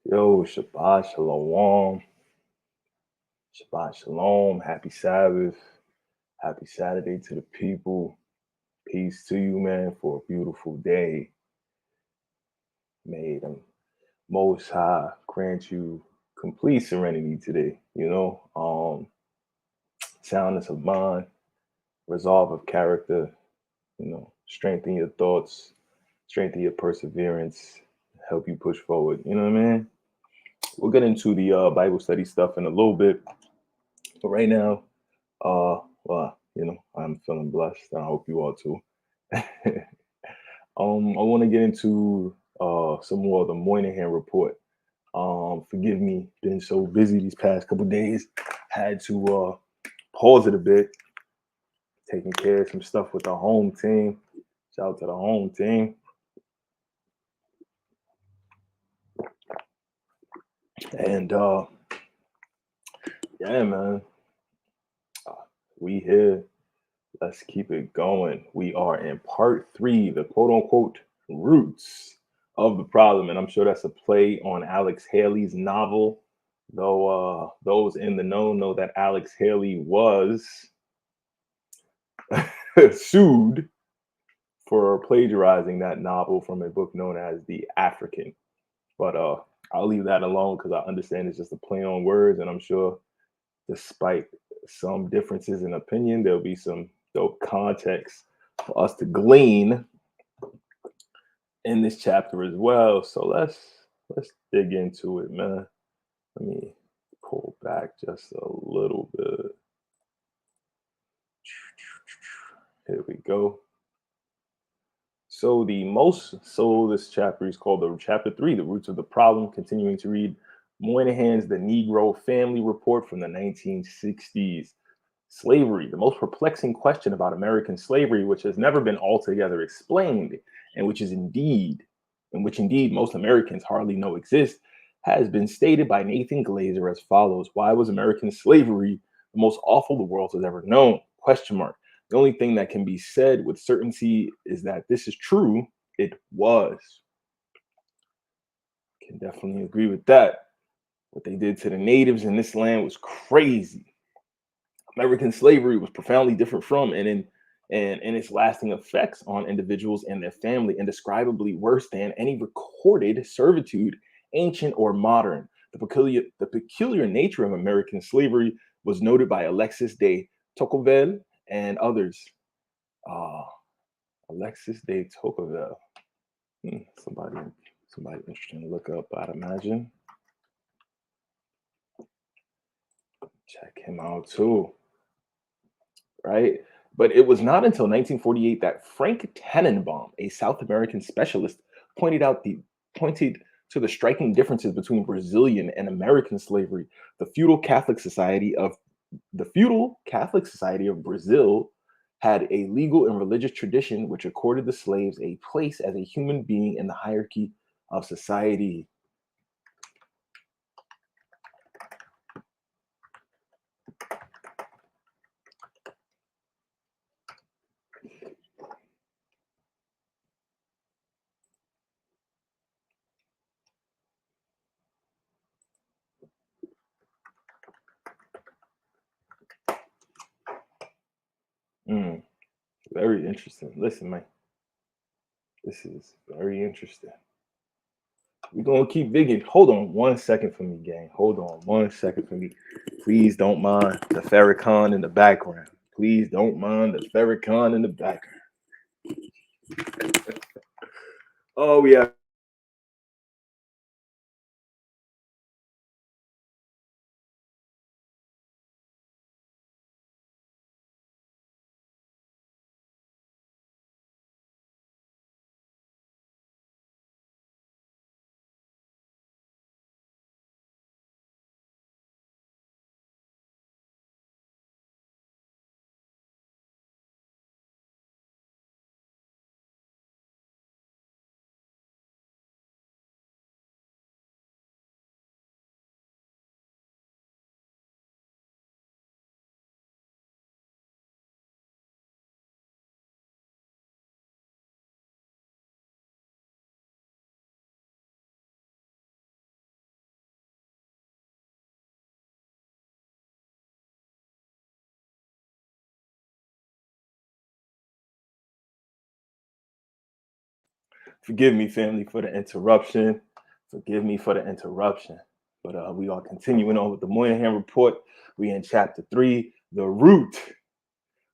Yo, Shabbat Shalom. Shabbat Shalom. Happy Sabbath. Happy Saturday to the people. Peace to you, man, for a beautiful day. May the Most High grant you complete serenity today. Soundness of mind, resolve of character, strengthen your thoughts, strengthen your perseverance, help you push forward. You know what I mean? We'll get into the Bible study stuff in a little bit. But right now, I'm feeling blessed. And I hope you are too. I want to get into some more of the Moynihan report. Forgive me, been so busy these past couple days. Had to pause it a bit, taking care of some stuff with the home team. Shout out to the home team. And yeah, man, we here. Let's keep it going. We are in part 3, the quote unquote roots of the problem. And I'm sure that's a play on Alex Haley's novel, though those in the know that Alex Haley was sued for plagiarizing that novel from a book known as The African. But I'll leave that alone because I understand it's just a play on words. And I'm sure despite some differences in opinion, there'll be some dope context for us to glean in this chapter as well. So let's dig into it, man. Let me pull back just a little bit. Here we go. So this chapter is called the chapter 3, the roots of the problem. Continuing to read Moynihan's The Negro Family Report from the 1960s. Slavery, the most perplexing question about American slavery, which has never been altogether explained, and which indeed most Americans hardly know exist, has been stated by Nathan Glazer as follows: Why was American slavery the most awful the world has ever known? Question mark. The only thing that can be said with certainty is that this is true. It was. Can definitely agree with that. What they did to the natives in this land was crazy. American slavery was profoundly different from and its lasting effects on individuals and their family, indescribably worse than any recorded servitude, ancient or modern. The peculiar nature of American slavery was noted by Alexis de Tocqueville and others. Uh, Alexis de Tocqueville. Somebody interesting to look up, I'd imagine. Check him out too. Right? But it was not until 1948 that Frank Tannenbaum, a South American specialist, pointed to the striking differences between Brazilian and American slavery. The feudal Catholic society of Brazil had a legal and religious tradition which accorded the slaves a place as a human being in the hierarchy of society. Mm, very interesting. Listen, man, this is very interesting. We're gonna keep digging. Hold on 1 second for me, gang. Hold on 1 second for me. Please don't mind the Farrakhan in the background. Please don't mind the Farrakhan in the background. Oh, we have Forgive me, family, for the interruption. Forgive me for the interruption. But we are continuing on with the Moynihan report. We in chapter 3, the root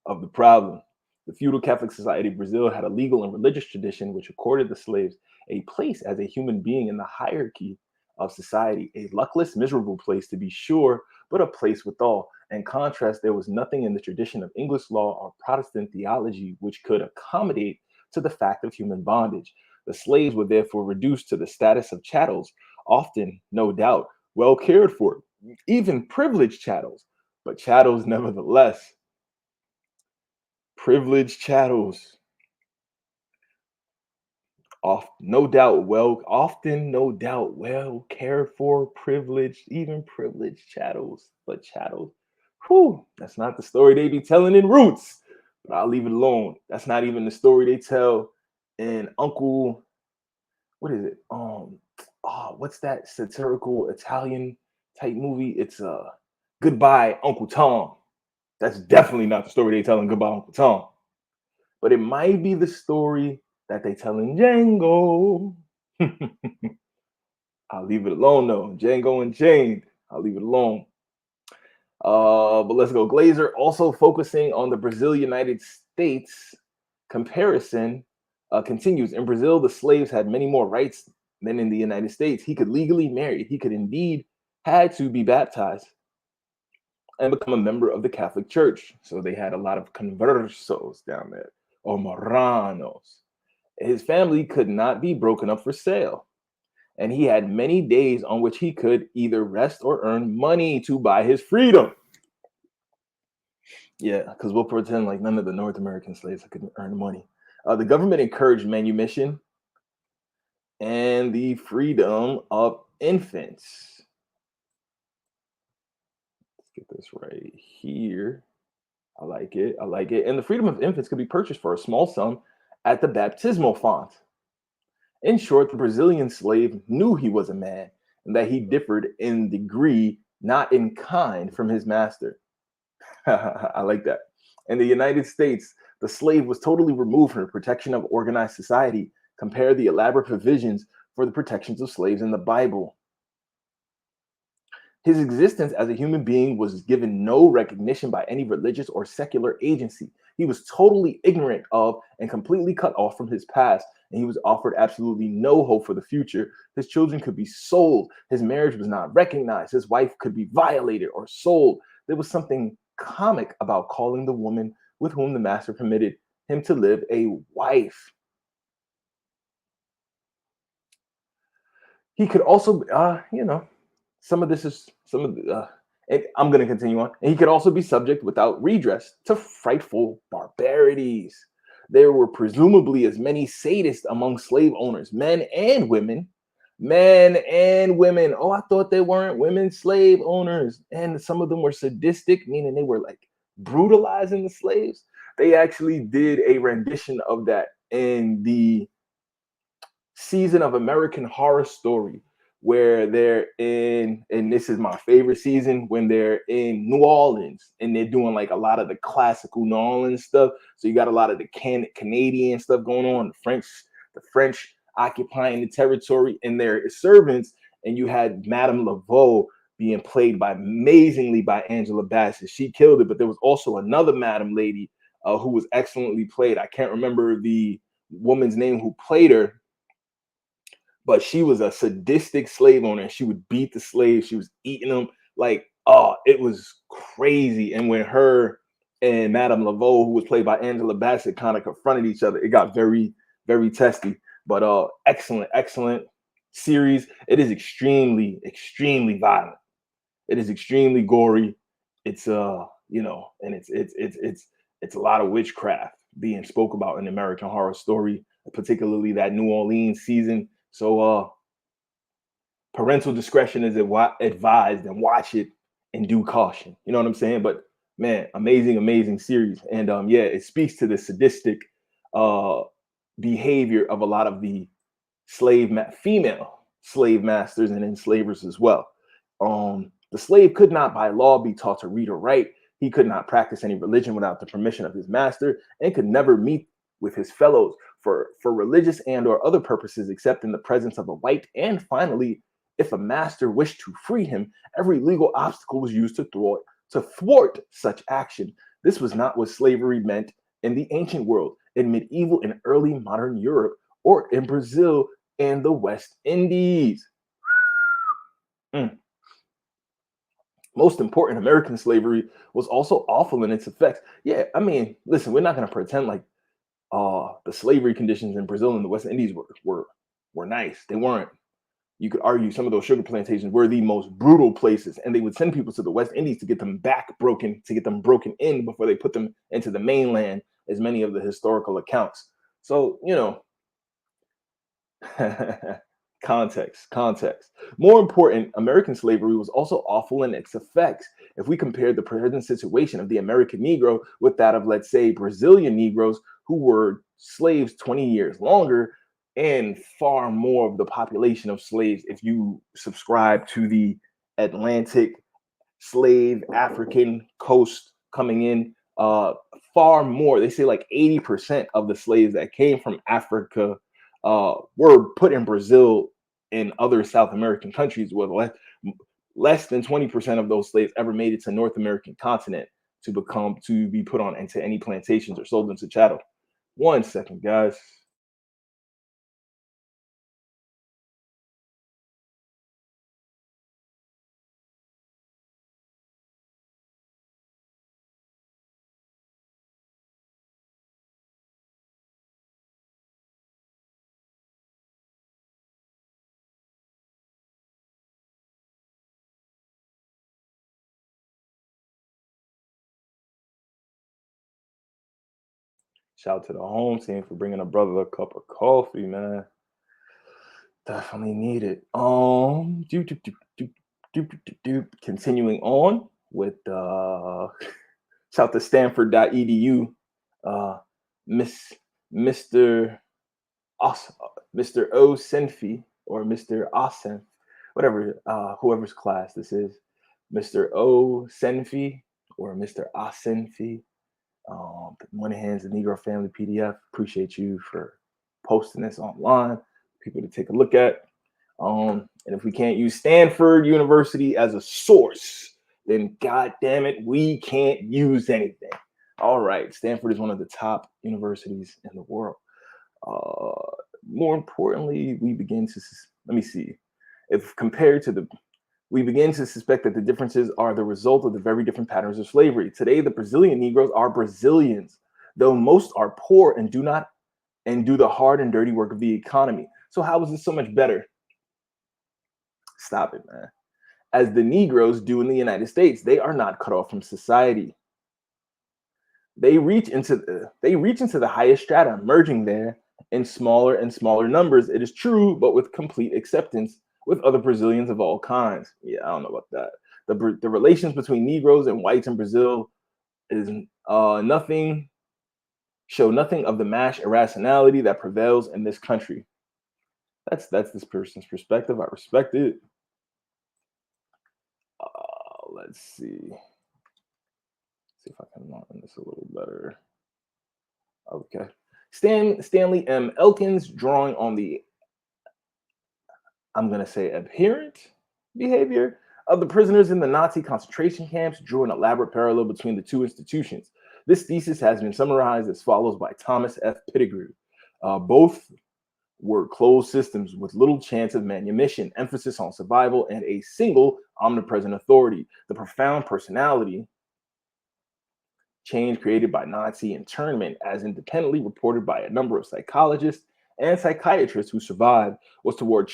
of the problem. The feudal Catholic society of Brazil had a legal and religious tradition which accorded the slaves a place as a human being in the hierarchy of society, a luckless, miserable place to be sure, but a place withal. In contrast, there was nothing in the tradition of English law or Protestant theology which could accommodate to the fact of human bondage. The slaves were therefore reduced to the status of chattels, often, no doubt, well cared for, even privileged chattels, but chattels nevertheless. Privileged chattels, no doubt, well cared for, privileged, even privileged chattels, but chattels. Whew, that's not the story they be telling in Roots. But I'll leave it alone. That's not even the story they tell in Uncle. What is it? What's that satirical Italian type movie? It's Goodbye, Uncle Tom. That's definitely not the story they tell in Goodbye, Uncle Tom. But it might be the story that they tell in Django. I'll leave it alone though. Django Unchained. I'll leave it alone. But let's go. Glazer also focusing on the Brazil-United States comparison continues. In Brazil, the slaves had many more rights than in the United States. He could legally marry. He could indeed had to be baptized and become a member of the Catholic Church. So they had a lot of conversos down there, or moranos. His family could not be broken up for sale, and he had many days on which he could either rest or earn money to buy his freedom. Yeah, because we'll pretend like none of the North American slaves could earn money. The government encouraged manumission and the freedom of infants. Let's get this right here. I like it. I like it. And the freedom of infants could be purchased for a small sum at the baptismal font. In short, the Brazilian slave knew he was a man and that he differed in degree, not in kind, from his master. I like that. In the United States, the slave was totally removed from the protection of organized society. Compare the elaborate provisions for the protections of slaves in the Bible. His existence as a human being was given no recognition by any religious or secular agency. He was totally ignorant of and completely cut off from his past, and he was offered absolutely no hope for the future. His children could be sold. His marriage was not recognized. His wife could be violated or sold. There was something comic about calling the woman with whom the master permitted him to live a wife. He could also, some of this is some of the, and I'm going to continue on. And he could also be subject without redress to frightful barbarities. There were presumably as many sadists among slave owners, men and women. Men and women. Oh, I thought they weren't women slave owners. And some of them were sadistic, meaning they were like brutalizing the slaves. They actually did a rendition of that in the season of American Horror Story, where they're in, and this is my favorite season, when they're in New Orleans and they're doing like a lot of the classical New Orleans stuff. So you got a lot of the Canadian stuff going on, the French occupying the territory and their servants, and you had Madame Laveau being played amazingly by Angela Bassett. She killed it, but there was also another Madame Lady who was excellently played. I can't remember the woman's name who played her, but she was a sadistic slave owner and she would beat the slaves. She was eating them. Like, oh, it was crazy. And when her and Madame Laveau, who was played by Angela Bassett, kind of confronted each other, it got very, very testy. But excellent series. It is extremely, extremely violent. It is extremely gory. It's and it's a lot of witchcraft being spoke about in American Horror Story, particularly that New Orleans season. So parental discretion is advised, and watch it in due caution. You know what I'm saying? But man, amazing series. And it speaks to the sadistic behavior of a lot of the female slave masters and enslavers as well. The slave could not by law be taught to read or write. He could not practice any religion without the permission of his master, and could never meet with his fellows for religious and or other purposes except in the presence of a white. And finally, if a master wished to free him, every legal obstacle was used to thwart such action. This was not what slavery meant in the ancient world, in medieval and early modern Europe, or in Brazil and the West Indies. Mm. Most important, American slavery was also awful in its effects. Yeah, I mean, listen, we're not going to pretend like the slavery conditions in Brazil and the West Indies were nice. They weren't. You could argue some of those sugar plantations were the most brutal places, and they would send people to the West Indies to get them to get them broken in before they put them into the mainland, as many of the historical accounts. So, context. More important, American slavery was also awful in its effects. If we compared the present situation of the American Negro with that of, let's say, Brazilian Negroes who were slaves 20 years longer, and far more of the population of slaves, if you subscribe to the Atlantic slave African coast coming in, far more. They say like 80% of the slaves that came from Africa were put in Brazil and other South American countries, with less than 20% of those slaves ever made it to North American continent to be put on into any plantations or sold into chattel. 1 second, guys. Shout out to the home team for bringing a brother a cup of coffee, man. Definitely need it. Continuing on with shout to Stanford.edu, Miss Mr. Os, Mr. O Senfi or Mr. Asen, whatever, whoever's class this is, Mr. O Senfi or Mr. Asenfi. Moynihan's the Negro Family PDF. Appreciate you for posting this online, people to take a look at. And if we can't use Stanford University as a source, then God damn it, we can't use anything. All right, Stanford is one of the top universities in the world. More importantly, we begin to let me see. If compared to the we begin to suspect that the differences are the result of the very different patterns of slavery. Today, the Brazilian Negroes are Brazilians, though most are poor and do the hard and dirty work of the economy. So how is this so much better? Stop it, man. As the Negroes do in the United States, they are not cut off from society. They reach into the highest strata, merging there in smaller and smaller numbers. It is true, but with complete acceptance with other Brazilians of all kinds. Yeah, I don't know about that. The relations between Negroes and whites in Brazil is nothing of the mass irrationality that prevails in this country. That's this person's perspective. I respect it. Let's see. See if I can learn this a little better. Okay. Stanley M. Elkins drawing on the, I'm going to say, abhorrent behavior of the prisoners in the Nazi concentration camps drew an elaborate parallel between the two institutions. This thesis has been summarized as follows by Thomas F. Pettigrew. Both were closed systems with little chance of manumission, emphasis on survival, and a single omnipresent authority. The profound personality change created by Nazi internment, as independently reported by a number of psychologists and psychiatrists who survived, was toward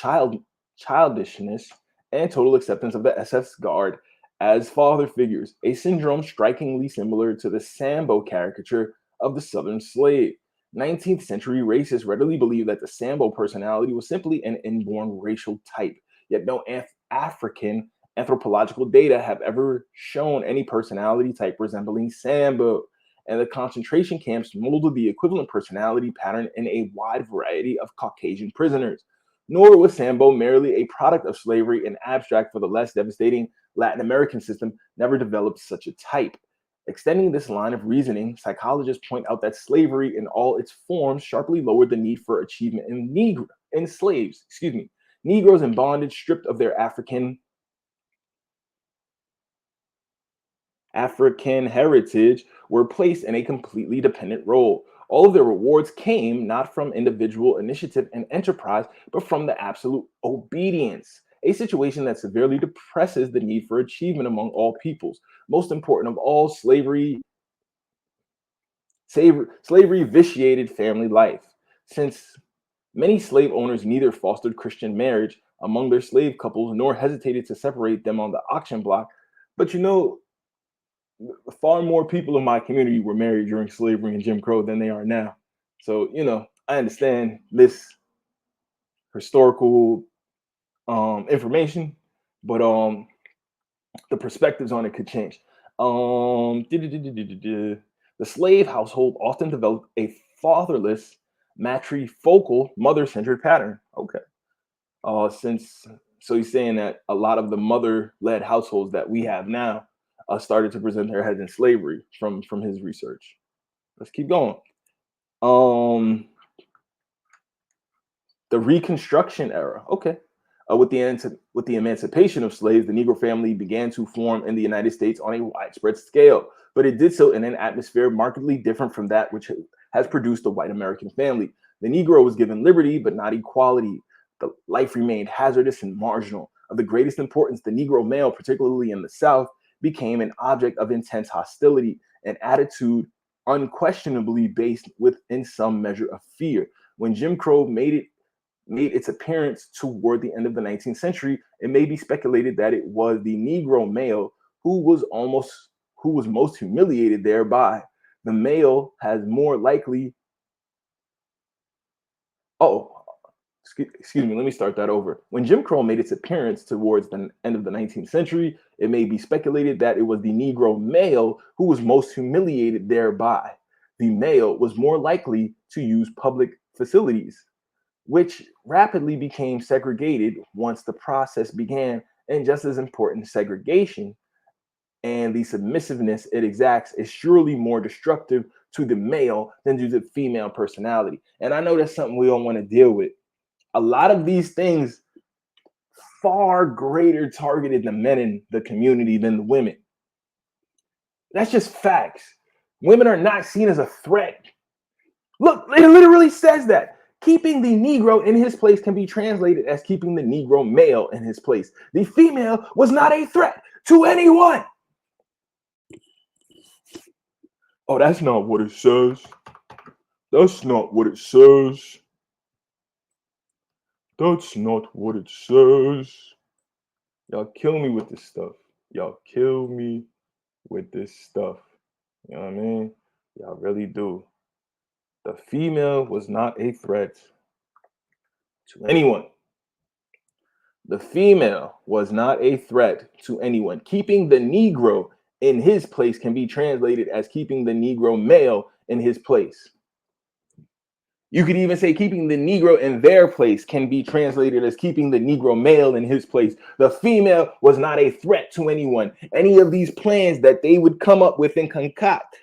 childishness and total acceptance of the SS Guard as father figures, a syndrome strikingly similar to the Sambo caricature of the Southern slave. 19th century racists readily believed that the Sambo personality was simply an inborn racial type, yet no African anthropological data have ever shown any personality type resembling Sambo, and the concentration camps molded the equivalent personality pattern in a wide variety of Caucasian prisoners. Nor was Sambo merely a product of slavery and abstract, for the less devastating Latin American system never developed such a type. Extending this line of reasoning, psychologists point out that slavery in all its forms sharply lowered the need for achievement in slaves, Negroes in bondage, stripped of their African heritage, were placed in a completely dependent role. All of their rewards came not from individual initiative and enterprise, but from the absolute obedience, a situation that severely depresses the need for achievement among all peoples. Most important of all, slavery vitiated family life. Since many slave owners neither fostered Christian marriage among their slave couples nor hesitated to separate them on the auction block, but far more people in my community were married during slavery and Jim Crow than they are now. So, I understand this historical information, but the perspectives on it could change. The slave household often developed a fatherless, matrifocal, mother-centered pattern. Okay. Since so he's saying that a lot of the mother-led households that we have now started to present their heads in slavery from his research. Let's keep going. The Reconstruction era. Okay. With the emancipation of slaves, the Negro family began to form in the United States on a widespread scale, but it did so in an atmosphere markedly different from that which has produced the white American family. The Negro was given liberty, but not equality. The life remained hazardous and marginal. Of the greatest importance, the Negro male, particularly in the South, became an object of intense hostility, an attitude unquestionably based within some measure of fear. When Jim Crow made its appearance toward the end of the 19th century, it may be speculated that it was the Negro male who was most humiliated thereby. The male has more likely. Oh, excuse me, let me start that over. When Jim Crow made its appearance towards the end of the 19th century, it may be speculated that it was the Negro male who was most humiliated thereby. The male was more likely to use public facilities, which rapidly became segregated once the process began, and just as important, segregation and the submissiveness it exacts is surely more destructive to the male than to the female personality. And I know that's something we don't want to deal with. A lot of these things far greater targeted the men in the community than the women. That's just facts. Women are not seen as a threat. Look, it literally says that. Keeping the Negro in his place can be translated as keeping the Negro male in his place. The female was not a threat to anyone. Oh, that's not what it says. That's not what it says. That's not what it says. Y'all kill me with this stuff. Y'all kill me with this stuff. You know what I mean? Y'all really do. The female was not a threat to anyone. The female was not a threat to anyone. Keeping the Negro in his place can be translated as keeping the Negro male in his place. You could even say keeping the Negro in their place can be translated as keeping the Negro male in his place. The female was not a threat to anyone. Any of these plans that they would come up with and concoct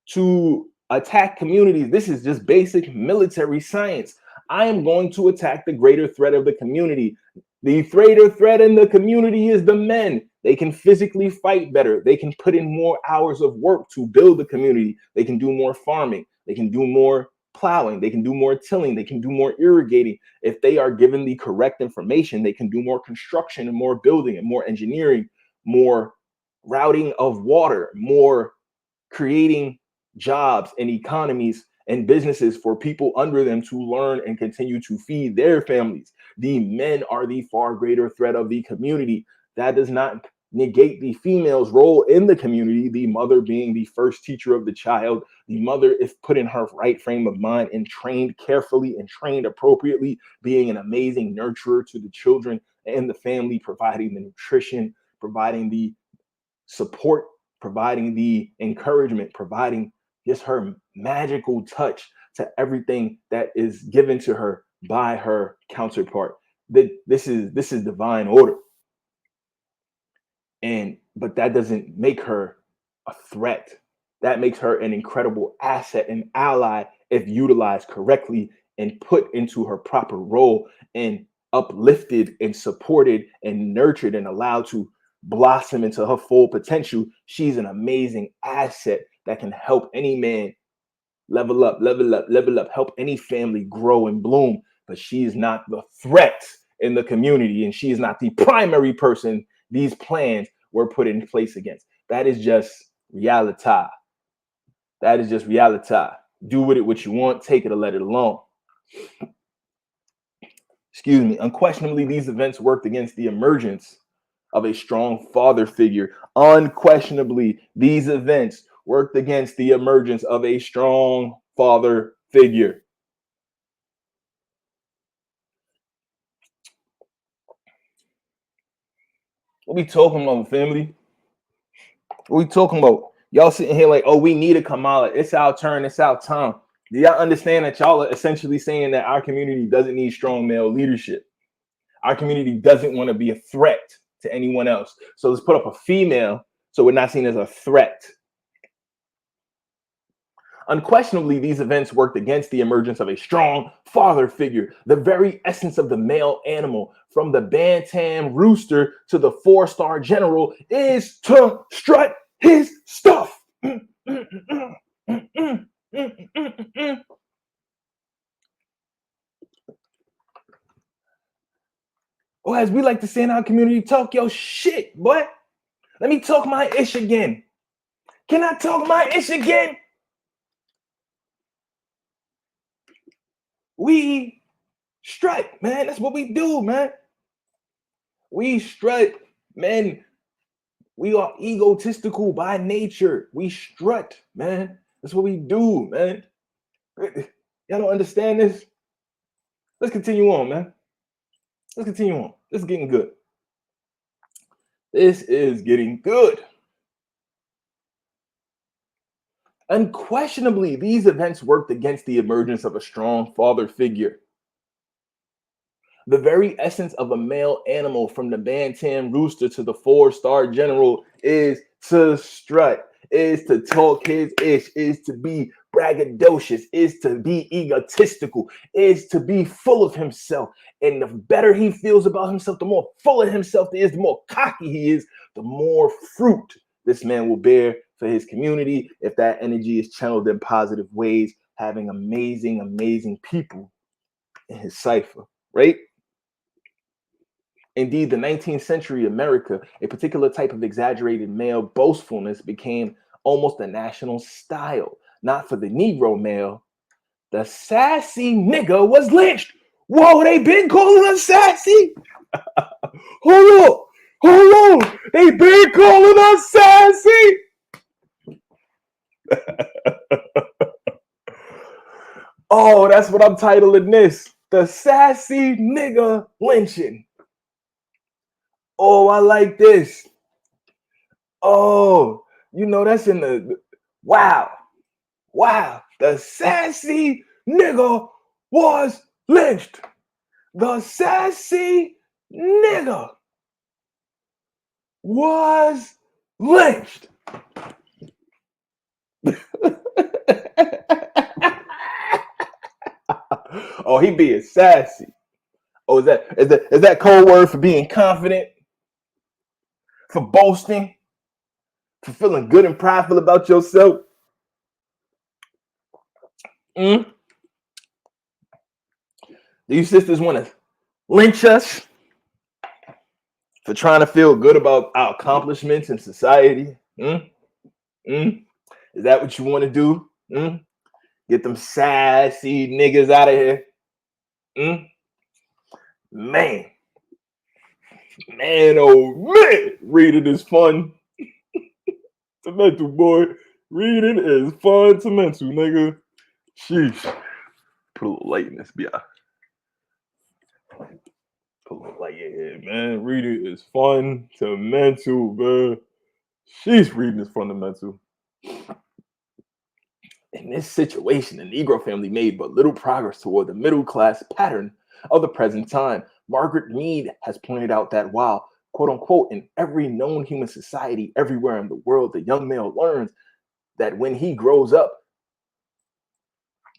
to attack communities, this is just basic military science. I am going to attack the greater threat of the community. The greater threat in the community is the men. They can physically fight better. They can put in more hours of work to build the community. They can do more farming. They can do more plowing. They can do more tilling. They can do more irrigating. If they are given the correct information, they can do more construction and more building and more engineering, more routing of water, more creating jobs and economies and businesses for people under them to learn and continue to feed their families. The men are the far greater threat of the community. That does not negate the female's role in the community, the mother being the first teacher of the child. The mother, if put in her right frame of mind and trained carefully and trained appropriately, being an amazing nurturer to the children and the family, providing the nutrition, providing the support, providing the encouragement, providing just her magical touch to everything that is given to her by her counterpart. This is divine order. But that doesn't make her a threat. That makes her an incredible asset and ally if utilized correctly and put into her proper role and uplifted and supported and nurtured and allowed to blossom into her full potential. She's an amazing asset that can help any man level up, level up, level up, help any family grow and bloom. But she is not the threat in the community, and she is not the primary person these plans were put in place against. That is just reality. That is just reality. Do with it what you want, take it or let it alone. Excuse me. Unquestionably, these events worked against the emergence of a strong father figure. Unquestionably, these events worked against the emergence of a strong father figure. What we talking about, family? What we talking about? Y'all sitting here like, oh, we need a Kamala. It's our turn. It's our time. Do y'all understand that y'all are essentially saying that our community doesn't need strong male leadership? Our community doesn't want to be a threat to anyone else. So let's put up a female so we're not seen as a threat. Unquestionably, these events worked against the emergence of a strong father figure, the very essence of the male animal. From the bantam rooster to the 4-star general is to strut his stuff. Or as we like to say in our community, talk your shit, boy. Let me talk my ish again. Can I talk my ish again? We strut, man. That's what we do, man. We strut, man. We are egotistical by nature. We strut, man. That's what we do, man. Y'all don't understand this? Let's continue on, man. Let's continue on. This is getting good. This is getting good. Unquestionably, these events worked against the emergence of a strong father figure. The very essence of a male animal, from the bantam rooster to the 4-star general, is to strut, is to talk his ish, is to be braggadocious, is to be egotistical, is to be full of himself. And the better he feels about himself, the more full of himself he is, the more cocky he is, the more fruit this man will bear for his community if that energy is channeled in positive ways, having amazing, amazing people in his cipher, right? Indeed, the 19th century America, a particular type of exaggerated male boastfulness became almost a national style. Not for the Negro male. The sassy nigga was lynched. Whoa, they been calling us sassy? Hold on. They been calling us sassy? Oh, that's what I'm titling this. The sassy nigga lynching. Oh, I like this. Oh, you know, that's in the wow. The sassy nigga was lynched. The sassy nigga was lynched. Oh, he being sassy. Oh, is that code word for being confident? For boasting? For feeling good and prideful about yourself? Do you sisters want to lynch us for trying to feel good about our accomplishments in society? Is that what you want to do? Get them sassy niggas out of here? Man, oh man, reading is fun to mental, boy. Reading is fun to mental, nigga. Sheesh. Put a little light in this, yeah. Put a little light in here, man. Reading is fun to mental, man. Sheesh, reading is fundamental. In this situation, the Negro family made but little progress toward the middle class pattern of the present time. Margaret Mead has pointed out that while quote unquote, in every known human society everywhere in the world, the young male learns that when he grows up,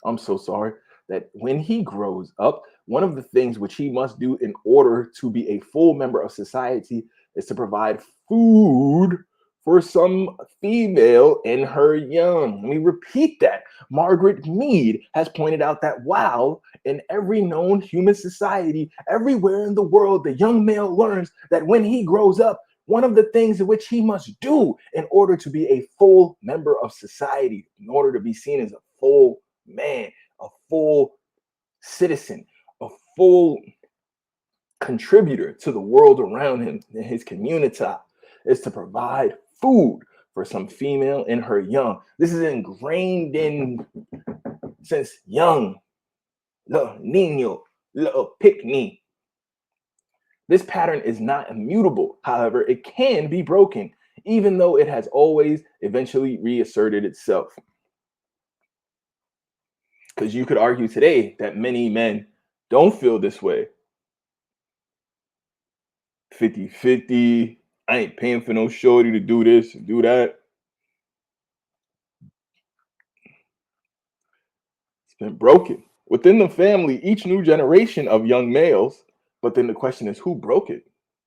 I'm so sorry, that when he grows up, one of the things which he must do in order to be a full member of society is to provide food for some female in her young. Let me repeat that. Margaret Mead has pointed out that while in every known human society, everywhere in the world, the young male learns that when he grows up, one of the things in which he must do in order to be a full member of society, in order to be seen as a full man, a full citizen, a full contributor to the world around him and his community, is to provide food for some female in her young. This is ingrained in since young, little niño, little pick-me. This pattern is not immutable. However, it can be broken, even though it has always eventually reasserted itself. Because you could argue today that many men don't feel this way. 50-50. I ain't paying for no shorty to do this and do that. It's been broken. Within the family, each new generation of young males, but then the question is who broke it?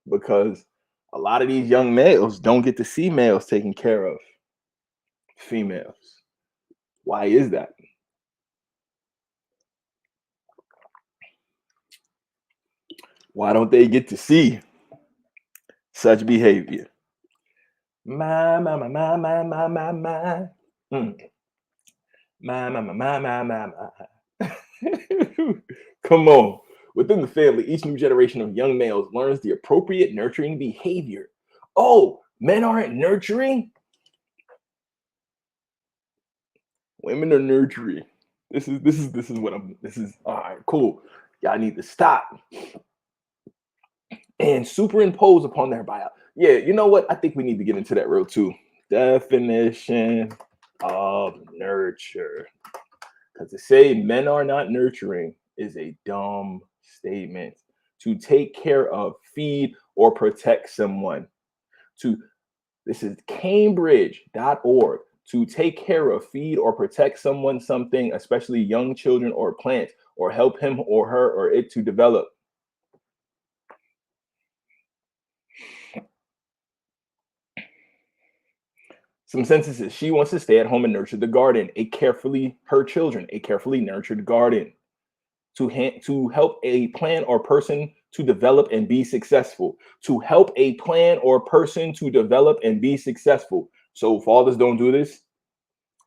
Because a lot of these young males don't get to see males taking care of females. Why is that? Why don't they get to see such behavior? My, my, my, my, my, my, my, my. Mm. My. Come on. Within the family, each new generation of young males learns the appropriate nurturing behavior. Oh, men aren't nurturing? Women are nurturing. This is what I'm all right, cool. Y'all need to stop and superimpose upon their bio. Yeah, you know what? I think we need to get into that real too. Definition of nurture. Because to say men are not nurturing is a dumb statement. To take care of, feed, or protect someone. This is Cambridge.org. To take care of, feed, or protect someone, something, especially young children or plants, or help him or her or it to develop. Some sentences. She wants to stay at home and nurture the garden. Her children, a carefully nurtured garden. To help a plan or person to develop and be successful. To help a plan or person to develop and be successful. So fathers don't do this.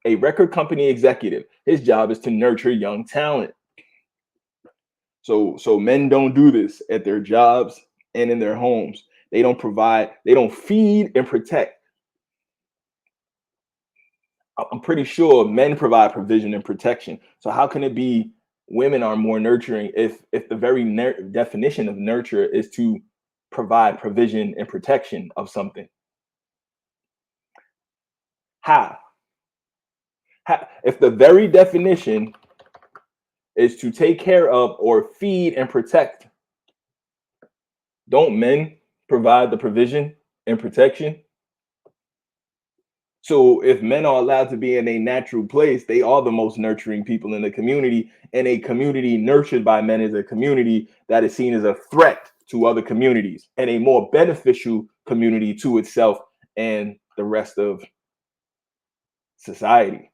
A record company executive, his job is to nurture young talent. So men don't do this at their jobs and in their homes. They don't provide, they don't feed and protect. I'm pretty sure men provide provision and protection. So how can it be women are more nurturing if the very definition of nurture is to provide provision and protection of something? How? If the very definition is to take care of or feed and protect, don't men provide the provision and protection? So if men are allowed to be in a natural place, they are the most nurturing people in the community. And a community nurtured by men is a community that is seen as a threat to other communities and a more beneficial community to itself and the rest of society.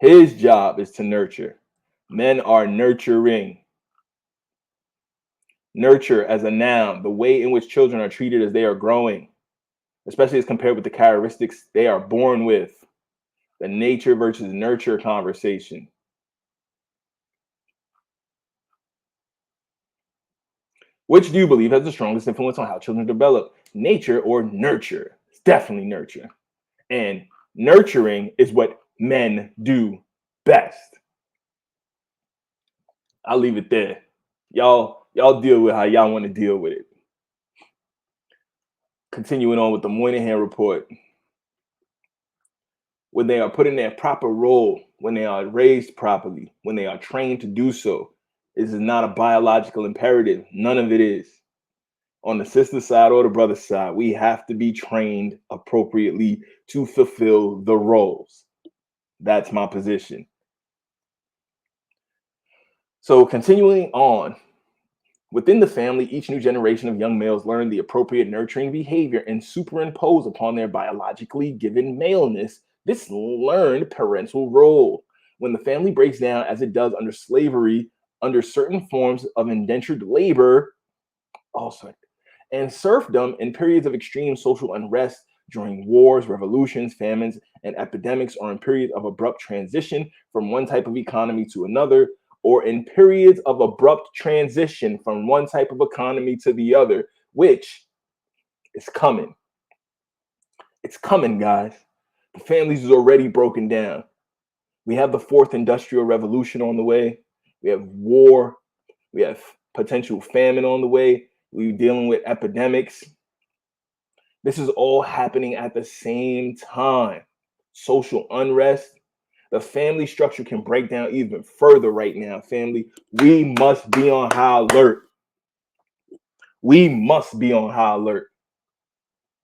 His job is to nurture. Men are nurturing. Nurture as a noun, the way in which children are treated as they are growing, especially as compared with the characteristics they are born with. The nature versus nurture conversation. Which do you believe has the strongest influence on how children develop? Nature or nurture? It's definitely nurture. And nurturing is what men do best. I'll leave it there. Y'all deal with how y'all want to deal with it. Continuing on with the Moynihan report. When they are put in their proper role, when they are raised properly, when they are trained to do so, this is not a biological imperative. None of it is. on the sister side or the brother side, we have to be trained appropriately to fulfill the roles. That's my position. So continuing on, within the family, each new generation of young males learn the appropriate nurturing behavior and superimpose upon their biologically given maleness this learned parental role. When the family breaks down, as it does under slavery, under certain forms of indentured labor, also, and serfdom in periods of extreme social unrest during wars, revolutions, famines, and epidemics, or in periods of abrupt transition from one type of economy to another, or in periods of abrupt transition from one type of economy to the other, which is coming. It's coming, guys. The families is already broken down. We have the fourth industrial revolution on the way. We have war. We have potential famine on the way. We're dealing with epidemics. This is all happening at the same time. Social unrest. The family structure can break down even further right now, family. We must be on high alert. We must be on high alert.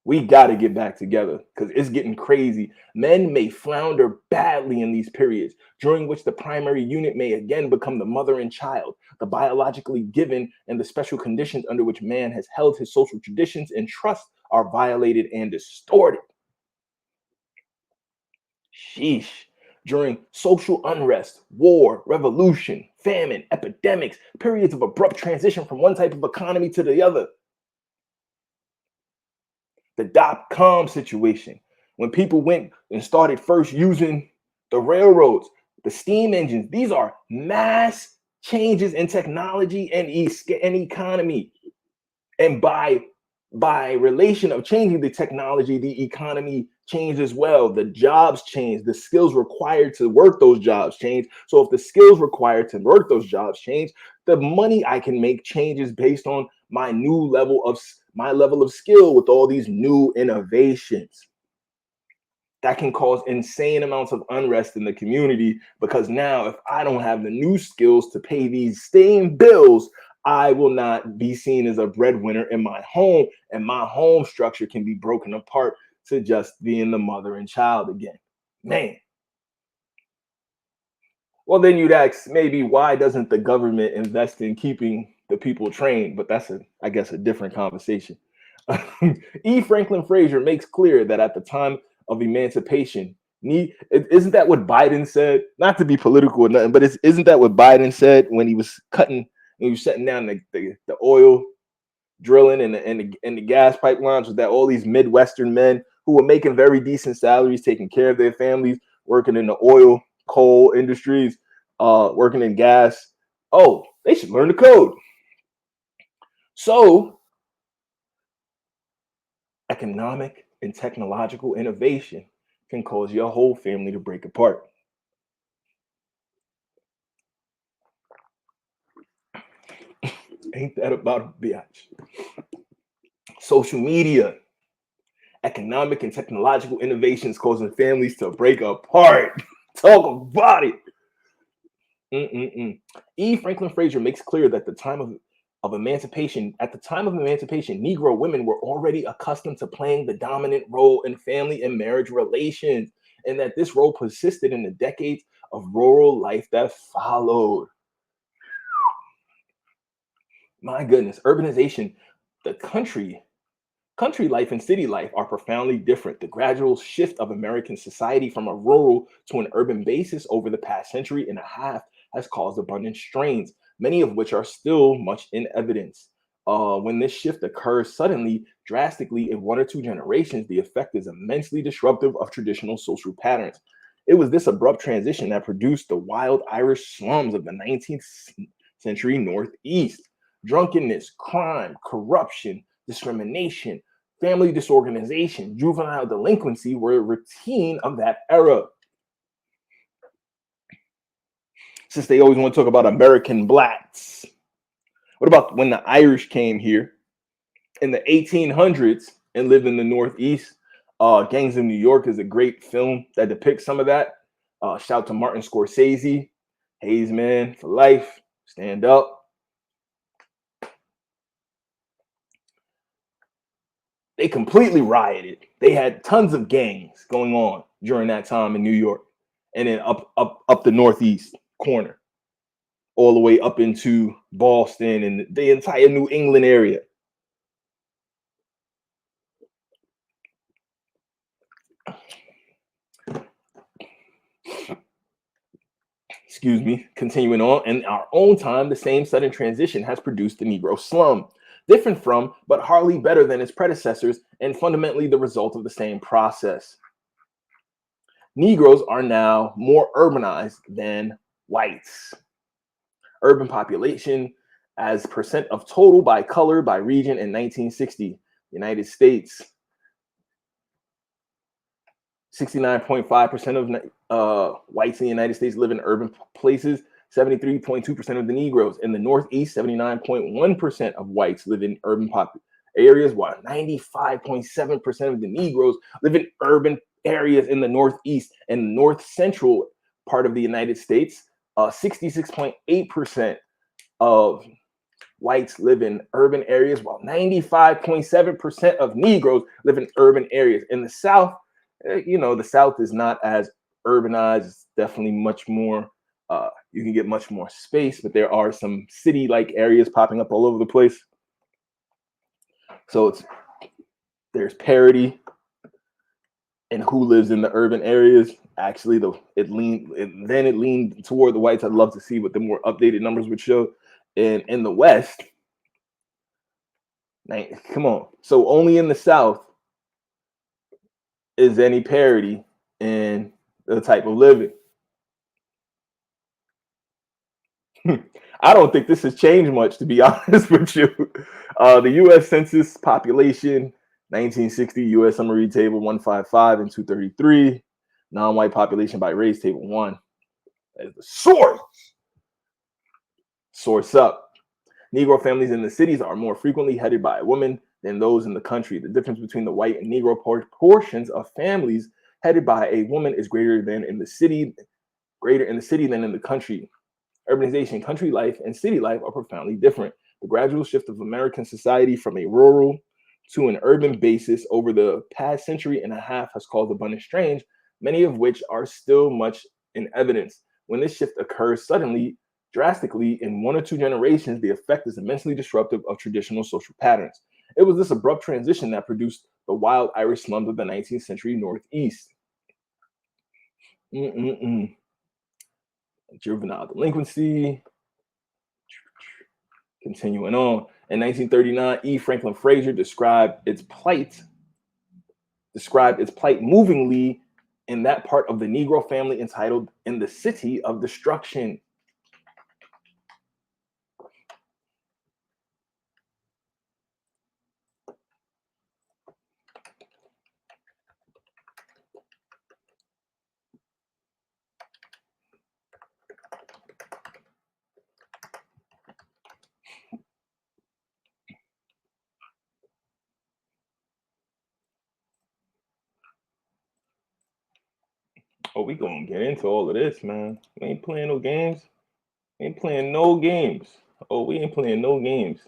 We got to get back together because it's getting crazy. Men may flounder badly in these periods, during which the primary unit may again become the mother and child, the biologically given and the special conditions under which man has held his social traditions and trust are violated and distorted. Sheesh. During social unrest, war, revolution, famine, epidemics, periods of abrupt transition from one type of economy to the other. The dot-com situation, when people went and started first using the railroads, the steam engines, these are mass changes in technology and economy. And by relation of changing the technology, the economy changed as well. The jobs changed, the skills required to work those jobs change. So if the skills required to work those jobs change, the money I can make changes based on my level of skill with all these new innovations. That can cause insane amounts of unrest in the community because now if I don't have the new skills to pay these same bills, I will not be seen as a breadwinner in my home, and my home structure can be broken apart to just being the mother and child again. Man. Well, then you'd ask maybe why doesn't the government invest in keeping the people trained? But that's I guess, a different conversation. E. Franklin Frazier makes clear that at the time of emancipation, isn't that what Biden said? Not to be political or nothing, but isn't that what Biden said when he was shutting down the oil drilling and the gas pipelines? Was that all these Midwestern men who were making very decent salaries, taking care of their families, working in the oil, coal industries, working in gas? Oh, they should learn the code. So economic and technological innovation can cause your whole family to break apart. Ain't that about a bitch? Social media, economic and technological innovations causing families to break apart. Talk about it. E. Franklin Frazier makes clear that at the time of emancipation, Negro women were already accustomed to playing the dominant role in family and marriage relations, and that this role persisted in the decades of rural life that followed. My goodness, urbanization, the country life and city life are profoundly different. The gradual shift of American society from a rural to an urban basis over the past century and a half has caused abundant strains, many of which are still much in evidence. When this shift occurs suddenly, drastically in one or two generations, the effect is immensely disruptive of traditional social patterns. It was this abrupt transition that produced the wild Irish slums of the 19th century Northeast. Drunkenness, crime, corruption, discrimination, family disorganization, juvenile delinquency were a routine of that era. Since they always want to talk about American blacks, what about when the Irish came here in the 1800s and lived in the Northeast? Gangs of New York is a great film that depicts some of that. Shout to Martin Scorsese, Hayes Man for life, stand up. They completely rioted. They had tons of gangs going on during that time in New York, and then up the northeast corner, all the way up into Boston and the entire New England area. Excuse me, continuing on, in our own time, the same sudden transition has produced the Negro slum, different from, but hardly better than its predecessors, and fundamentally the result of the same process. Negroes are now more urbanized than whites. Urban population as percent of total by color by region in 1960, United States, 69.5% of whites in the United States live in urban places. 73.2% of the Negroes in the Northeast. 79.1% of whites live in urban areas, while 95.7% of the Negroes live in urban areas in the Northeast and North Central part of the United States. 66.8% of whites live in urban areas, while 95.7% of Negroes live in urban areas. In the South, the South is not as urbanized. It's definitely much more, you can get much more space, but there are some city-like areas popping up all over the place. So there's parity in who lives in the urban areas. Actually, it leaned toward the whites. I'd love to see what the more updated numbers would show. And in the West, come on. So only in the South is any parity in the type of living. I don't think this has changed much, to be honest with you. The U.S. Census population, 1960, U.S. Summary Table 155 and 233. Non-white population by race, Table 1. That is the source. Source up. Negro families in the cities are more frequently headed by a woman than those in the country. The difference between the white and Negro portions of families headed by a woman is greater in the city than in the country. Urbanization, country life, and city life are profoundly different. The gradual shift of American society from a rural to an urban basis over the past century and a half has caused abundant change, many of which are still much in evidence. When this shift occurs suddenly, drastically, in 1 or 2 generations, the effect is immensely disruptive of traditional social patterns. It was this abrupt transition that produced the wild Irish slums of the 19th century Northeast. Juvenile delinquency. Continuing on, in 1939, E. Franklin Frazier described its plight movingly in that part of the Negro family entitled "In the City of Destruction." Oh, we gonna get into all of this, man. We ain't playing no games. We ain't playing no games. Oh, we ain't playing no games.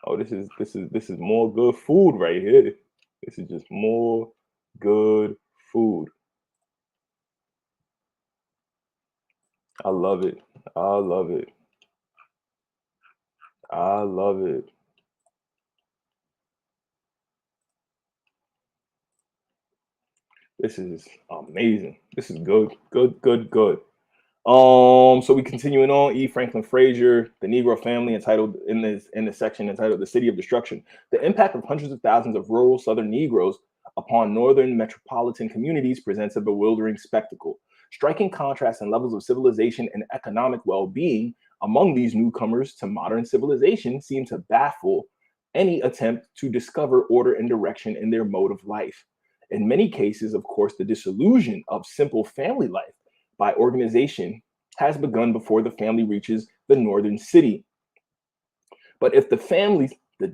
Oh, this is more good food right here. This is just more good food. I love it. I love it. I love it. This is amazing. This is good, good, good, good. So we continuing on. E. Franklin Frazier, the Negro family, entitled in this section entitled "The City of Destruction." The impact of hundreds of thousands of rural Southern Negroes upon northern metropolitan communities presents a bewildering spectacle. Striking contrasts in levels of civilization and economic well-being among these newcomers to modern civilization seem to baffle any attempt to discover order and direction in their mode of life. In many cases, of course, the disillusion of simple family life by organization has begun before the family reaches the northern city. But if the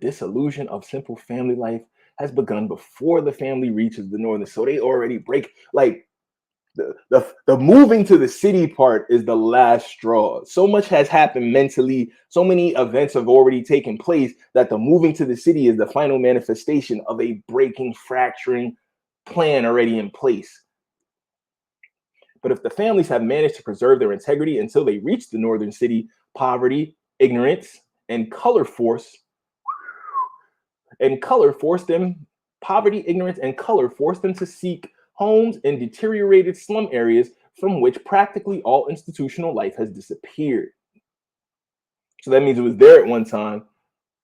disillusion of simple family life has begun before the family reaches the northern, so they already break, like, The moving to the city part is the last straw. So much has happened mentally. So many events have already taken place that the moving to the city is the final manifestation of a breaking, fracturing plan already in place. But if the families have managed to preserve their integrity until they reach the northern city, poverty, ignorance, and color force them poverty, ignorance, and color force them to seek homes in deteriorated slum areas from which practically all institutional life has disappeared. So that means it was there at one time.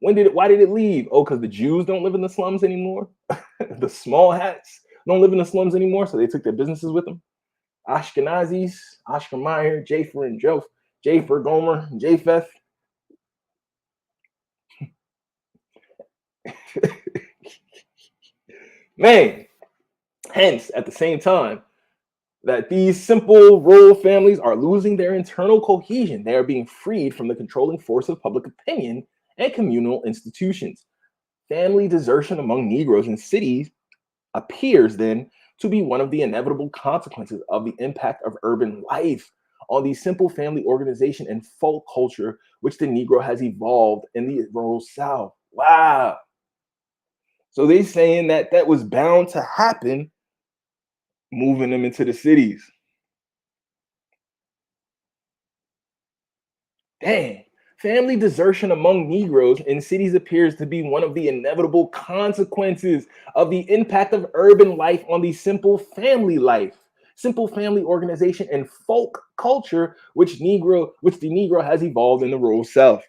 Why did it leave? Oh, because the Jews don't live in the slums anymore. The small hats don't live in the slums anymore, so they took their businesses with them. Ashkenazis, Oscar Mayer, Jafer and Jafer, Gomer, Japheth. Man, hence, at the same time, that these simple rural families are losing their internal cohesion. They are being freed from the controlling force of public opinion and communal institutions. Family desertion among Negroes in cities appears then to be one of the inevitable consequences of the impact of urban life on the simple family organization and folk culture which the Negro has evolved in the rural South. Wow. So they saying that that was bound to happen, moving them into the cities. Dang. Family desertion among Negroes in cities appears to be one of the inevitable consequences of the impact of urban life on the simple family organization, and folk culture, which the Negro has evolved in the rural South.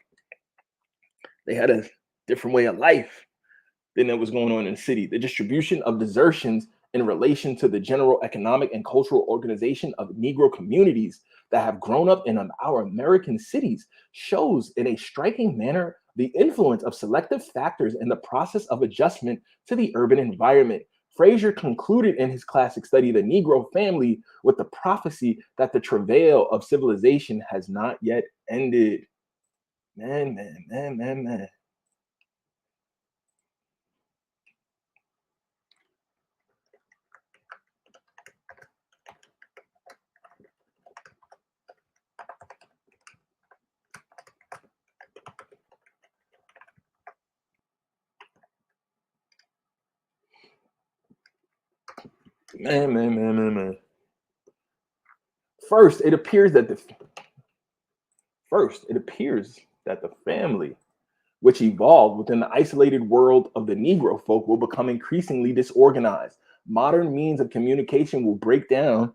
They had a different way of life than that was going on in the city. The distribution of desertions in relation to the general economic and cultural organization of Negro communities that have grown up in our American cities shows in a striking manner the influence of selective factors in the process of adjustment to the urban environment. Fraser concluded in his classic study, The Negro Family, with the prophecy that the travail of civilization has not yet ended. Man, man, man, man, man. Man, man, man, man, man. First, it appears that the family, which evolved within the isolated world of the Negro folk, will become increasingly disorganized. Modern means of communication will break down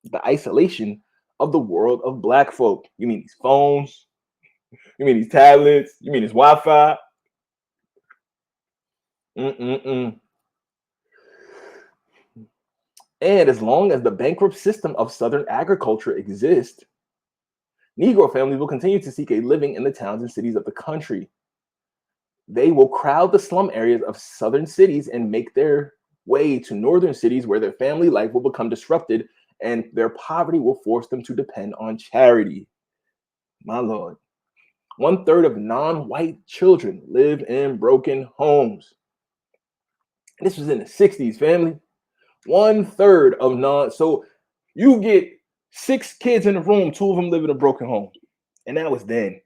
the isolation of the world of Black folk. You mean these phones? You mean these tablets? You mean this Wi-Fi? Mm-mm-mm. And as long as the bankrupt system of Southern agriculture exists, Negro families will continue to seek a living in the towns and cities of the country. They will crowd the slum areas of southern cities and make their way to northern cities where their family life will become disrupted and their poverty will force them to depend on charity. My Lord. 1/3 of non-white children live in broken homes. This was in the 60s, family. 1/3 of so you get 6 kids in a room, 2 of them live in a broken home. And that was then.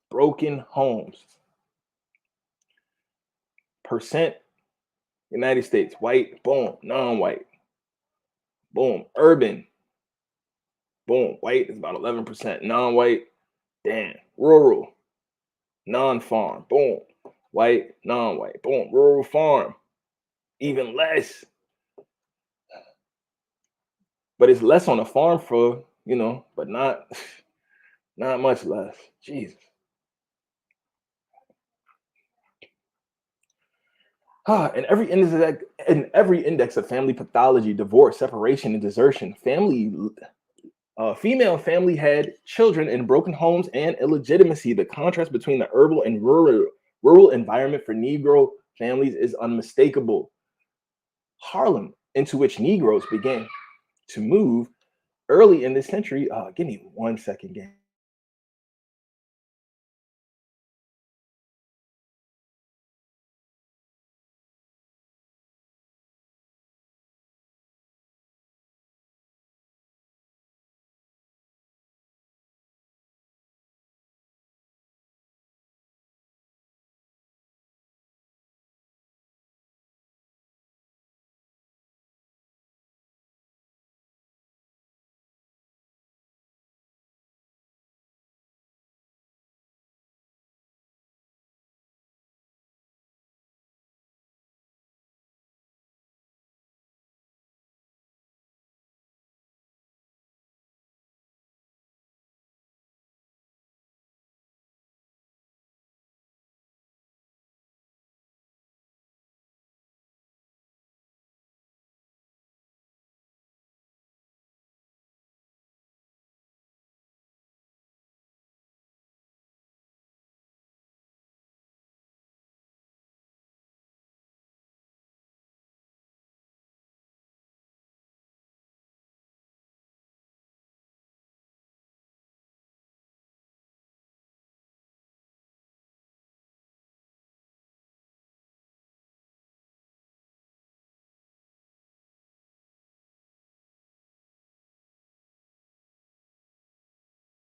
Broken homes. Percent United States, white, boom, non-white, boom, urban, boom, white is about 11%, non-white, damn, rural, non-farm, boom, white, non-white, boom, rural farm, even less. But it's less on the farm for, but not not much less. Jesus. In every index of family pathology, divorce, separation, and desertion, female family had children in broken homes and illegitimacy. The contrast between the urban and rural environment for Negro families is unmistakable. Harlem, into which Negroes began to move early in this century. Give me 1 second, gang.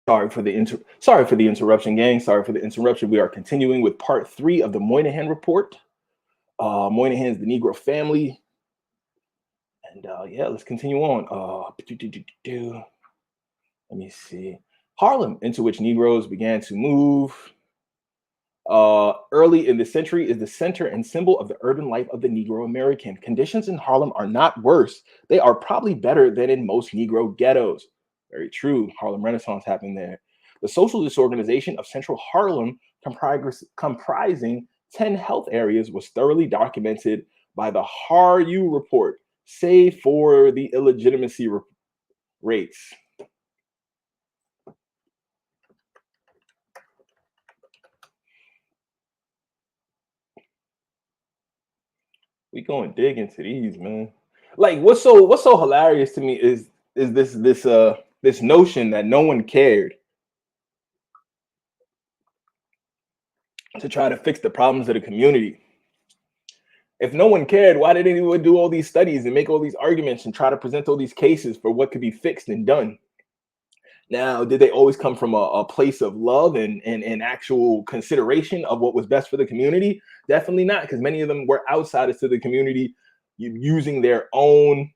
Sorry for the interruption, gang. Sorry for the interruption. We are continuing with part 3 of the Moynihan report. Moynihan's the Negro family. And yeah, let's continue on. Let me see. Harlem, into which Negroes began to move early in the century, is the center and symbol of the urban life of the Negro American. Conditions in Harlem are not worse. They are probably better than in most Negro ghettos. Very true. Harlem Renaissance happened there. The social disorganization of central Harlem, comprising 10 health areas, was thoroughly documented by the HARU report, save for the illegitimacy rates. We going to dig into these, man. Like what's so hilarious to me is this notion that no one cared to try to fix the problems of the community. If no one cared, why did anyone do all these studies and make all these arguments and try to present all these cases for what could be fixed and done? Now, did they always come from a place of love and actual consideration of what was best for the community? Definitely not, because many of them were outsiders to the community, using their own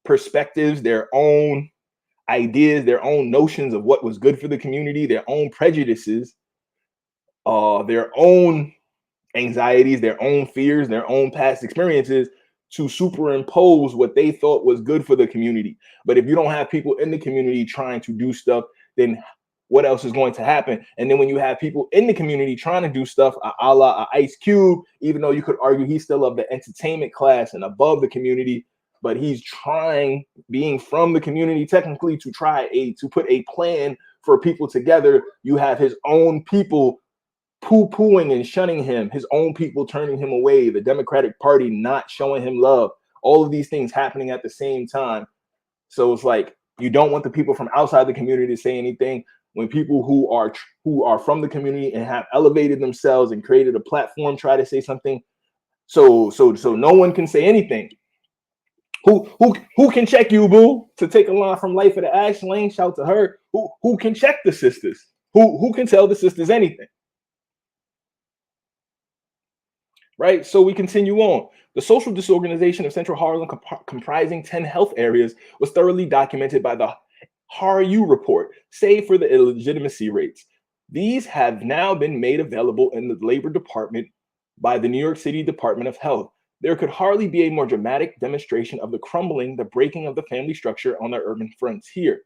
perspectives, their own ideas, their own notions of what was good for the community, their own prejudices, their own anxieties, their own fears, their own past experiences to superimpose what they thought was good for the community. But if you don't have people in the community trying to do stuff, then what else is going to happen? And then when you have people in the community trying to do stuff, a la Ice Cube, even though you could argue he's still of the entertainment class and above the community, but he's trying, being from the community technically, to put a plan for people together. You have his own people poo-pooing and shunning him, his own people turning him away, the Democratic Party not showing him love, all of these things happening at the same time. So it's like you don't want the people from outside the community to say anything when people who are from the community and have elevated themselves and created a platform try to say something. So no one can say anything. Who can check you, boo? To take a line from Life of the Ash Lane, shout to her. Who can check the sisters? Who can tell the sisters anything? Right, so we continue on. The social disorganization of Central Harlem, comprising 10 health areas, was thoroughly documented by the HARU report, save for the illegitimacy rates. These have now been made available in the Labor Department by the New York City Department of Health. There could hardly be a more dramatic demonstration of the breaking of the family structure on the urban frontier.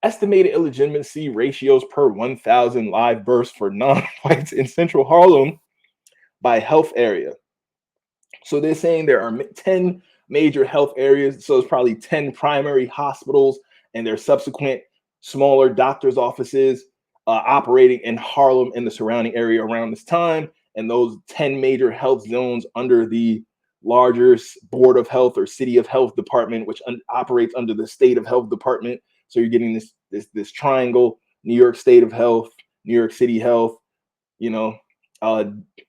Estimated illegitimacy ratios per 1,000 live births for non-whites in Central Harlem by health area. So they're saying there are 10 major health areas. So it's probably 10 primary hospitals and their subsequent smaller doctors' offices operating in Harlem and the surrounding area around this time. And those 10 major health zones under the larger Board of Health or City of Health Department, which operates under the State of Health Department. So you're getting this triangle: New York State of Health, New York City Health,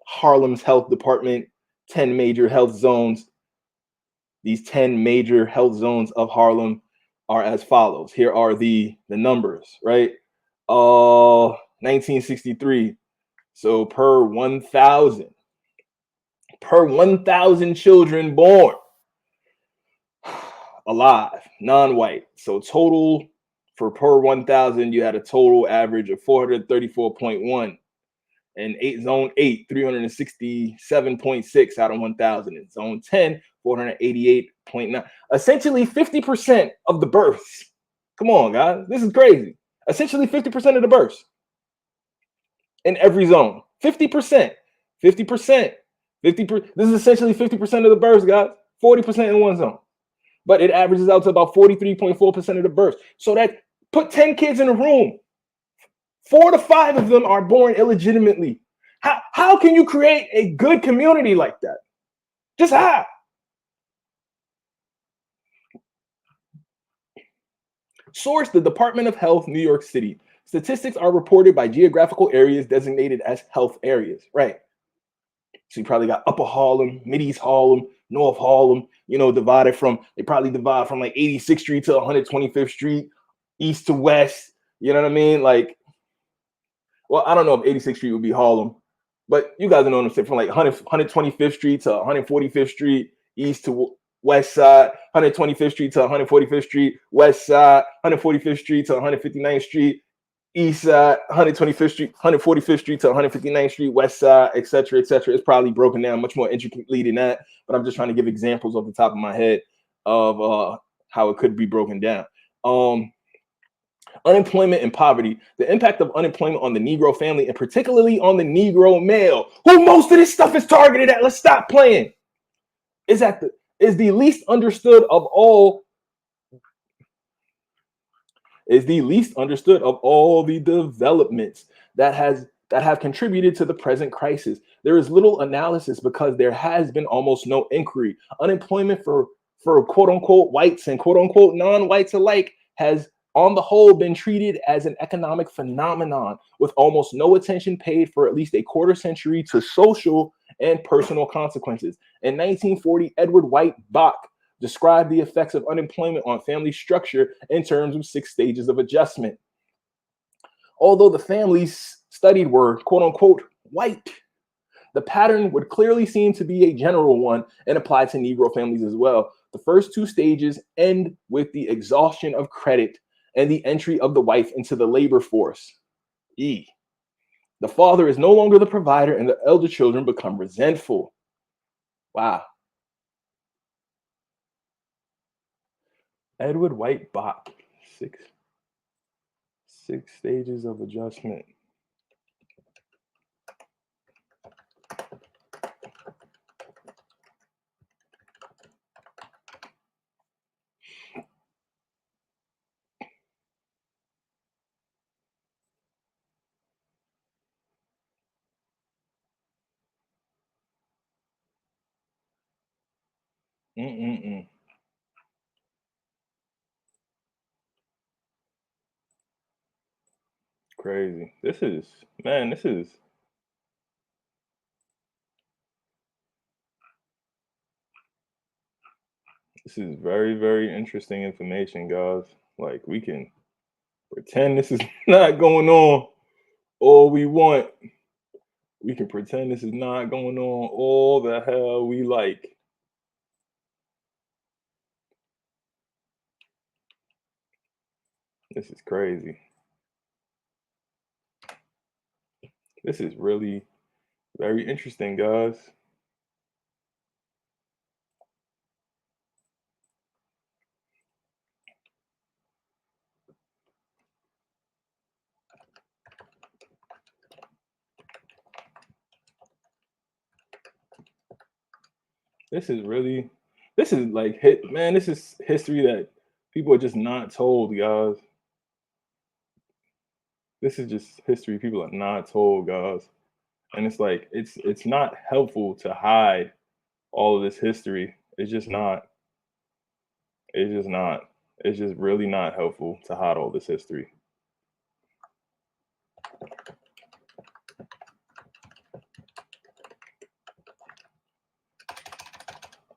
Harlem's Health Department, 10 major health zones. These 10 major health zones of Harlem are as follows. Here are the numbers, right? 1963. So per 1,000 children born alive, non-white. So total for per 1,000, you had a total average of 434.1. And zone 8, 367.6 out of 1,000. In zone 10, 488.9. Essentially 50% of the births. Come on, guys. This is crazy. Essentially 50% of the births in every zone. 50%. 50%. 50%. This is essentially 50% of the births, guys. 40% in one zone. But it averages out to about 43.4% of the births. So that put 10 kids in a room. 4 to 5 of them are born illegitimately. How can you create a good community like that? Just how? Source: the Department of Health, New York City. Statistics are reported by geographical areas designated as health areas, right? So you probably got Upper Harlem, Mid-East Harlem, North Harlem, they probably divide from like 86th Street to 125th Street, east to west, You know what I mean? Like, well, I don't know if 86th Street would be Harlem, but you guys know what I'm saying. From like 125th Street to 145th Street, east to west side, 125th Street to 145th Street, west side, 145th Street to 159th Street, east side, 125th Street, 145th Street to 159th Street, west side, etc., etc. It's probably broken down much more intricately than that, but I'm just trying to give examples off the top of my head of how it could be broken down. Unemployment and poverty, the impact of unemployment on the Negro family, and particularly on the Negro male, who most of this stuff is targeted at. Let's stop playing. Is the least understood of all. Is the least understood of all the developments that have contributed to the present crisis. There is little analysis because there has been almost no inquiry. Unemployment for quote unquote whites and quote unquote non-whites alike has on the whole been treated as an economic phenomenon with almost no attention paid for at least a quarter century to social and personal consequences. In 1940, Edward White Bach described the effects of unemployment on family structure in terms of 6 stages of adjustment. Although the families studied were quote unquote white, the pattern would clearly seem to be a general one and apply to Negro families as well. The first 2 stages end with the exhaustion of credit and the entry of the wife into the labor force. E. The father is no longer the provider and the elder children become resentful. Wow. Edward White Bach, 6 stages of adjustment. Crazy. This is very, very interesting information, guys. Like, we can pretend this is not going on all we want. We can pretend this is not going on all the hell we like. This is crazy. This is really very interesting, guys. This is like this is history that people are just not told, guys. This is just history people are not told, guys. And it's like it's not helpful to hide all of this history. It's just not. It's just not. It's just really not helpful to hide all this history.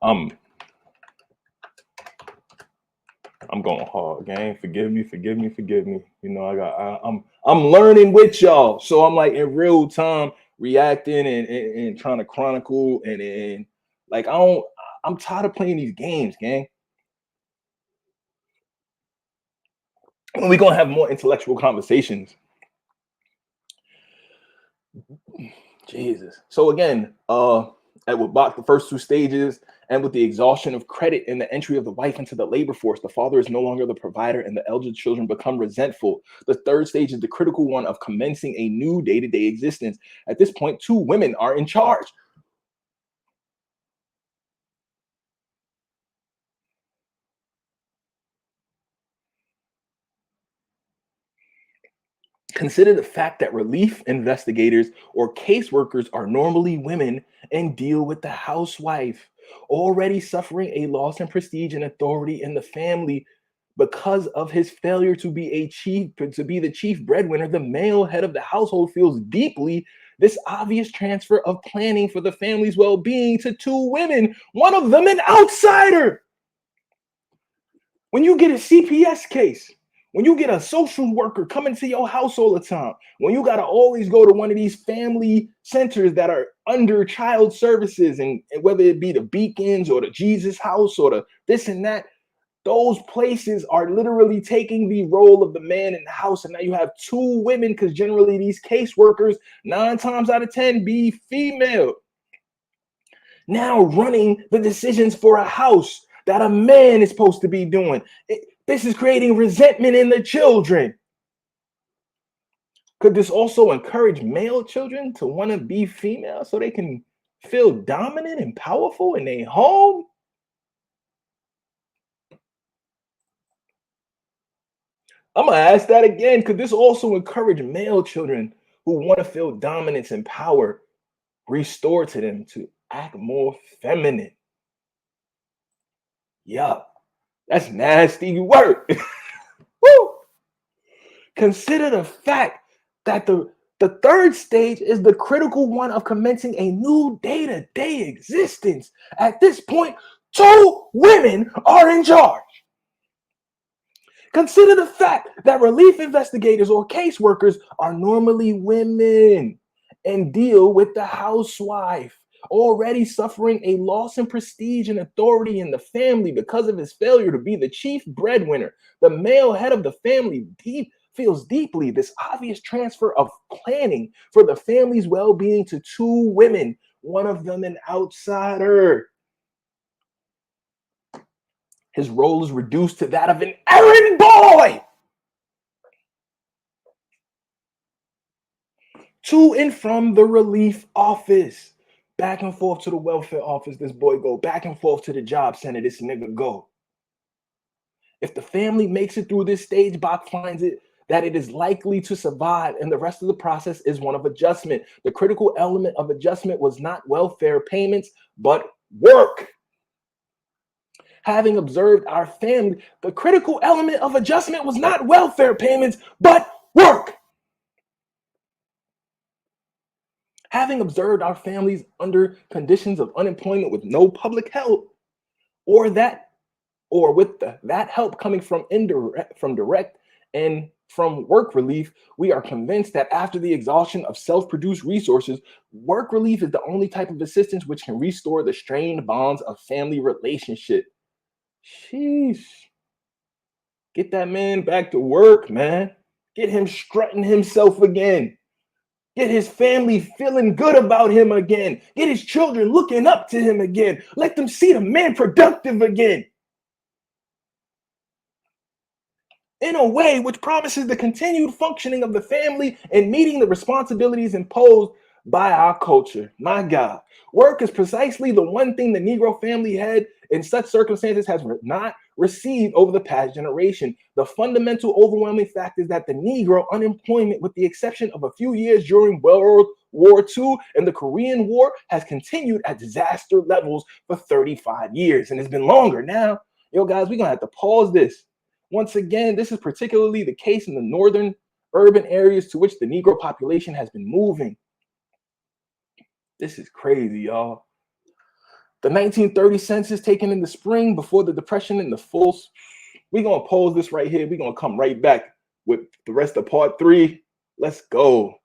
I'm going hard, gang. Forgive me. You know, I'm learning with y'all. So I'm like in real time reacting and trying to chronicle and like I'm tired of playing these games, gang. We're gonna have more intellectual conversations. Jesus. So again, Edward Bach, the first 2 stages, and with the exhaustion of credit and the entry of the wife into the labor force, the father is no longer the provider and the elder children become resentful. The 3rd stage is the critical one of commencing a new day-to-day existence. At this point, 2 women are in charge. Consider the fact that relief investigators or caseworkers are normally women and deal with the housewife, already suffering a loss in prestige and authority in the family because of his failure to be the chief breadwinner. The male head of the household feels deeply this obvious transfer of planning for the family's well-being to 2 women, one of them an outsider. When you get a CPS case When you get a social worker coming to your house all the time, when you got to always go to one of these family centers that are under child services, and whether it be the Beacons or the Jesus House or the this and that, those places are literally taking the role of the man in the house. And now you have two women, because generally these caseworkers, 9 times out of 10, be female, now running the decisions for a house that a man is supposed to be doing. This is creating resentment in the children. Could this also encourage male children to want to be female so they can feel dominant and powerful in their home? I'm going to ask that again. Could this also encourage male children who want to feel dominance and power restored to them to act more feminine? Yup, that's nasty work. Woo! Consider the fact that the third stage is the critical one of commencing a new day-to-day existence. At this point, 2 women are in charge. Consider the fact that relief investigators or caseworkers are normally women and deal with the housewife, already suffering a loss in prestige and authority in the family because of his failure to be the chief breadwinner. The male head of the family feels deeply this obvious transfer of planning for the family's well-being to 2 women, one of them an outsider. His role is reduced to that of an errand boy. To and from the relief office. Back and forth to the welfare office, this boy go. Back and forth to the job center, this nigga go. If the family makes it through this stage, Bach finds it that it is likely to survive, and the rest of the process is one of adjustment. The critical element of adjustment was not welfare payments, but work. Having observed our family, the critical element of adjustment was not welfare payments, but work. Having observed our families under conditions of unemployment with no public help, or with that help coming from direct and from work relief, we are convinced that after the exhaustion of self-produced resources, work relief is the only type of assistance which can restore the strained bonds of family relationship. Sheesh. Get that man back to work, man. Get him strutting himself again. Get his family feeling good about him again. Get his children looking up to him again. Let them see the man productive again. In a way which promises the continued functioning of the family and meeting the responsibilities imposed by our culture. My God, work is precisely the one thing the Negro family head in such circumstances has not received over the past generation. The fundamental overwhelming fact is that the Negro unemployment, with the exception of a few years during World War II and the Korean War, has continued at disaster levels for 35 years. And it's been longer now. Yo, guys, we're going to have to pause this. Once again, this is particularly the case in the northern urban areas to which the Negro population has been moving. This is crazy, y'all. The 1930 census taken in the spring before the Depression and the full. We're going to pause this right here. We're going to come right back with the rest of part 3. Let's go.